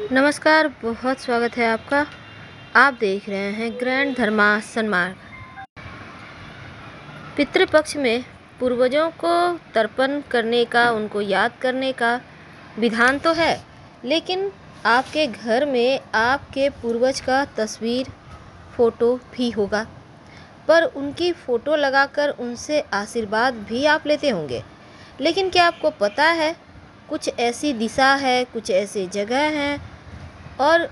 नमस्कार, बहुत स्वागत है आपका। आप देख रहे हैं ग्रैंड धर्मासन मार्ग। पितृपक्ष में पूर्वजों को तर्पण करने का, उनको याद करने का विधान तो है, लेकिन आपके घर में आपके पूर्वज का तस्वीर फ़ोटो भी होगा, पर उनकी फ़ोटो लगाकर उनसे आशीर्वाद भी आप लेते होंगे। लेकिन क्या आपको पता है, कुछ ऐसी दिशा है, कुछ ऐसी जगह हैं और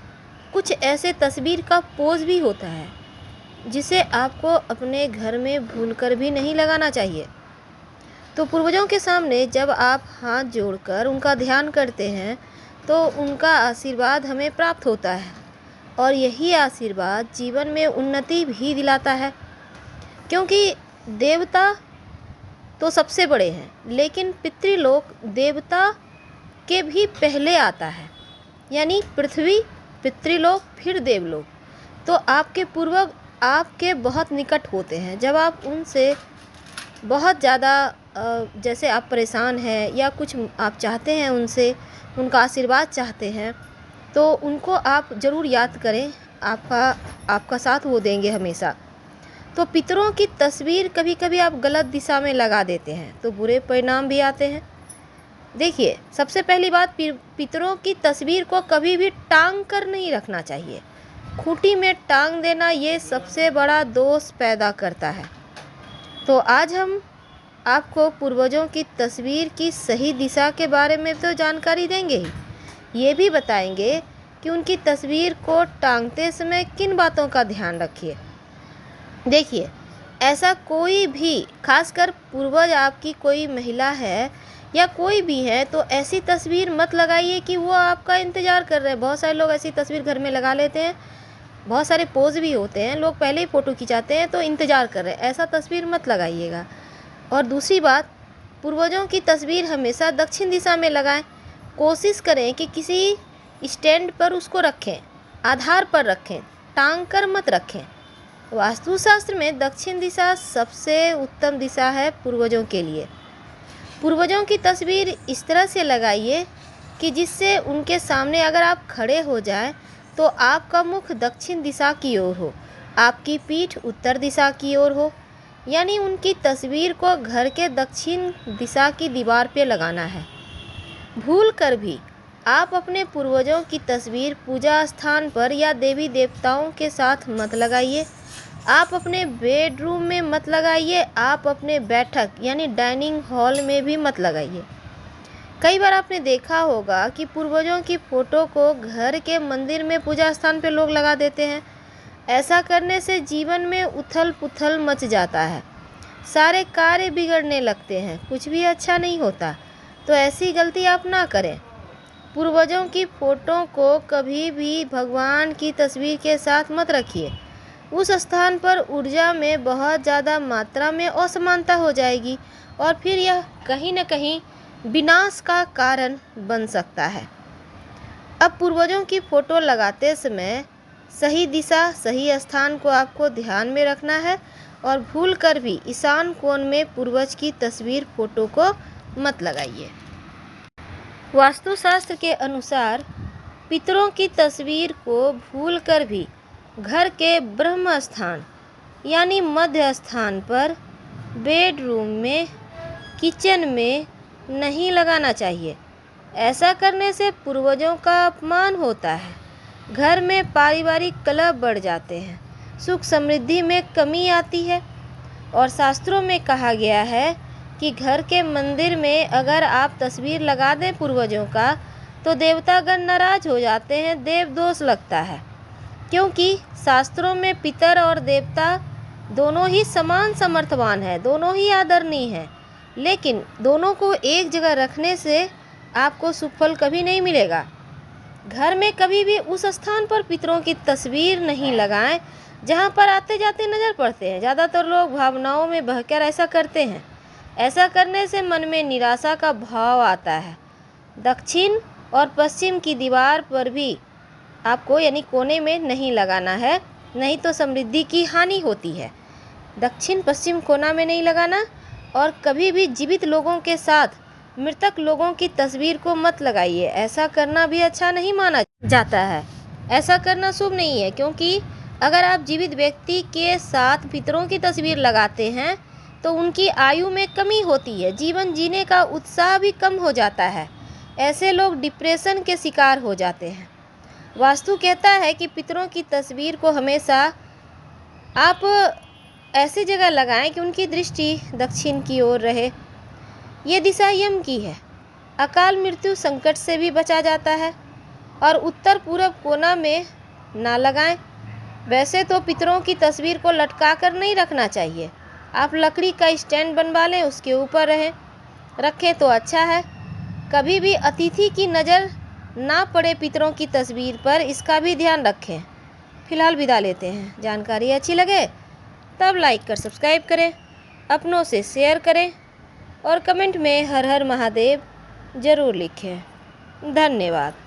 कुछ ऐसे तस्वीर का पोज भी होता है जिसे आपको अपने घर में भूलकर भी नहीं लगाना चाहिए। तो पूर्वजों के सामने जब आप हाथ जोड़कर उनका ध्यान करते हैं तो उनका आशीर्वाद हमें प्राप्त होता है, और यही आशीर्वाद जीवन में उन्नति भी दिलाता है। क्योंकि देवता तो सबसे बड़े हैं, लेकिन पितृलोक देवता के भी पहले आता है, यानी पृथ्वी, पितृलोक, फिर देवलोक। तो आपके पूर्वज आपके बहुत निकट होते हैं। जब आप उनसे बहुत ज़्यादा जैसे आप परेशान हैं या कुछ आप चाहते हैं, उनसे उनका आशीर्वाद चाहते हैं, तो उनको आप ज़रूर याद करें। आपका साथ वो देंगे हमेशा। तो पितरों की तस्वीर कभी कभी आप गलत दिशा में लगा देते हैं तो बुरे परिणाम भी आते हैं। देखिए, सबसे पहली बात, पितरों की तस्वीर को कभी भी टांग कर नहीं रखना चाहिए। खूंटी में टांग देना ये सबसे बड़ा दोष पैदा करता है। तो आज हम आपको पूर्वजों की तस्वीर की सही दिशा के बारे में तो जानकारी देंगे ही, ये भी बताएंगे कि उनकी तस्वीर को टांगते समय किन बातों का ध्यान रखिए। देखिए, ऐसा कोई भी, खासकर पूर्वज आपकी कोई महिला है या कोई भी है, तो ऐसी तस्वीर मत लगाइए कि वो आपका इंतज़ार कर रहे हैं। बहुत सारे लोग ऐसी तस्वीर घर में लगा लेते हैं, बहुत सारे पोज भी होते हैं, लोग पहले ही फ़ोटो खिंचाते हैं तो इंतज़ार कर रहे हैं। ऐसा तस्वीर मत लगाइएगा। और दूसरी बात, पूर्वजों की तस्वीर हमेशा दक्षिण दिशा में लगाएं। कोशिश करें कि किसी स्टैंड पर उसको रखें, आधार पर रखें, टांग कर मत रखें। वास्तुशास्त्र में दक्षिण दिशा सबसे उत्तम दिशा है पूर्वजों के लिए। पूर्वजों की तस्वीर इस तरह से लगाइए कि जिससे उनके सामने अगर आप खड़े हो जाएं तो आपका मुख दक्षिण दिशा की ओर हो, आपकी पीठ उत्तर दिशा की ओर हो। यानी उनकी तस्वीर को घर के दक्षिण दिशा की दीवार पे लगाना है। भूल कर भी आप अपने पूर्वजों की तस्वीर पूजा स्थान पर या देवी देवताओं के साथ मत लगाइए। आप अपने बेडरूम में मत लगाइए, आप अपने बैठक यानी डाइनिंग हॉल में भी मत लगाइए। कई बार आपने देखा होगा कि पूर्वजों की फ़ोटो को घर के मंदिर में पूजा स्थान पे लोग लगा देते हैं। ऐसा करने से जीवन में उथल पुथल मच जाता है, सारे कार्य बिगड़ने लगते हैं, कुछ भी अच्छा नहीं होता। तो ऐसी गलती आप ना करें। पूर्वजों की फ़ोटो को कभी भी भगवान की तस्वीर के साथ मत रखिए। उस स्थान पर ऊर्जा में बहुत ज़्यादा मात्रा में असमानता हो जाएगी और फिर यह कहीं न कहीं विनाश का कारण बन सकता है। अब पूर्वजों की फ़ोटो लगाते समय सही दिशा, सही स्थान को आपको ध्यान में रखना है, और भूल कर भी ईशान कोण में पूर्वज की तस्वीर फ़ोटो को मत लगाइए। वास्तुशास्त्र के अनुसार पितरों की तस्वीर को भूल कर भी घर के ब्रह्म स्थान यानी मध्य स्थान पर, बेडरूम में, किचन में नहीं लगाना चाहिए। ऐसा करने से पूर्वजों का अपमान होता है, घर में पारिवारिक कलह बढ़ जाते हैं, सुख समृद्धि में कमी आती है। और शास्त्रों में कहा गया है कि घर के मंदिर में अगर आप तस्वीर लगा दें पूर्वजों का तो देवतागण नाराज हो जाते हैं, देव दोष लगता है। क्योंकि शास्त्रों में पितर और देवता दोनों ही समान समर्थवान हैं, दोनों ही आदरणीय हैं, लेकिन दोनों को एक जगह रखने से आपको सुफल कभी नहीं मिलेगा। घर में कभी भी उस स्थान पर पितरों की तस्वीर नहीं लगाएं जहां पर आते जाते नज़र पड़ते हैं। ज़्यादातर लोग भावनाओं में बहकर ऐसा करते हैं। ऐसा करने से मन में निराशा का भाव आता है। दक्षिण और पश्चिम की दीवार पर भी आपको यानी कोने में नहीं लगाना है, नहीं तो समृद्धि की हानि होती है। दक्षिण पश्चिम कोना में नहीं लगाना, और कभी भी जीवित लोगों के साथ मृतक लोगों की तस्वीर को मत लगाइए। ऐसा करना भी अच्छा नहीं माना। जाता है। ऐसा करना शुभ नहीं है, क्योंकि अगर आप जीवित व्यक्ति के साथ पितरों की तस्वीर लगाते हैं तो उनकी आयु में कमी होती है, जीवन जीने का उत्साह भी कम हो जाता है। ऐसे लोग डिप्रेशन के शिकार हो जाते हैं। वास्तु कहता है कि पितरों की तस्वीर को हमेशा आप ऐसी जगह लगाएं कि उनकी दृष्टि दक्षिण की ओर रहे। ये दिशा यम की है। अकाल मृत्यु संकट से भी बचा जाता है। और उत्तर पूर्व कोना में ना लगाएं। वैसे तो पितरों की तस्वीर को लटका कर नहीं रखना चाहिए, आप लकड़ी का स्टैंड बनवा लें, उसके ऊपर रखें तो अच्छा है। कभी भी अतिथि की नज़र ना पड़े पितरों की तस्वीर पर, इसका भी ध्यान रखें। फिलहाल विदा लेते हैं। जानकारी अच्छी लगे तब लाइक कर सब्सक्राइब करें, अपनों से शेयर करें और कमेंट में हर हर महादेव ज़रूर लिखें। धन्यवाद।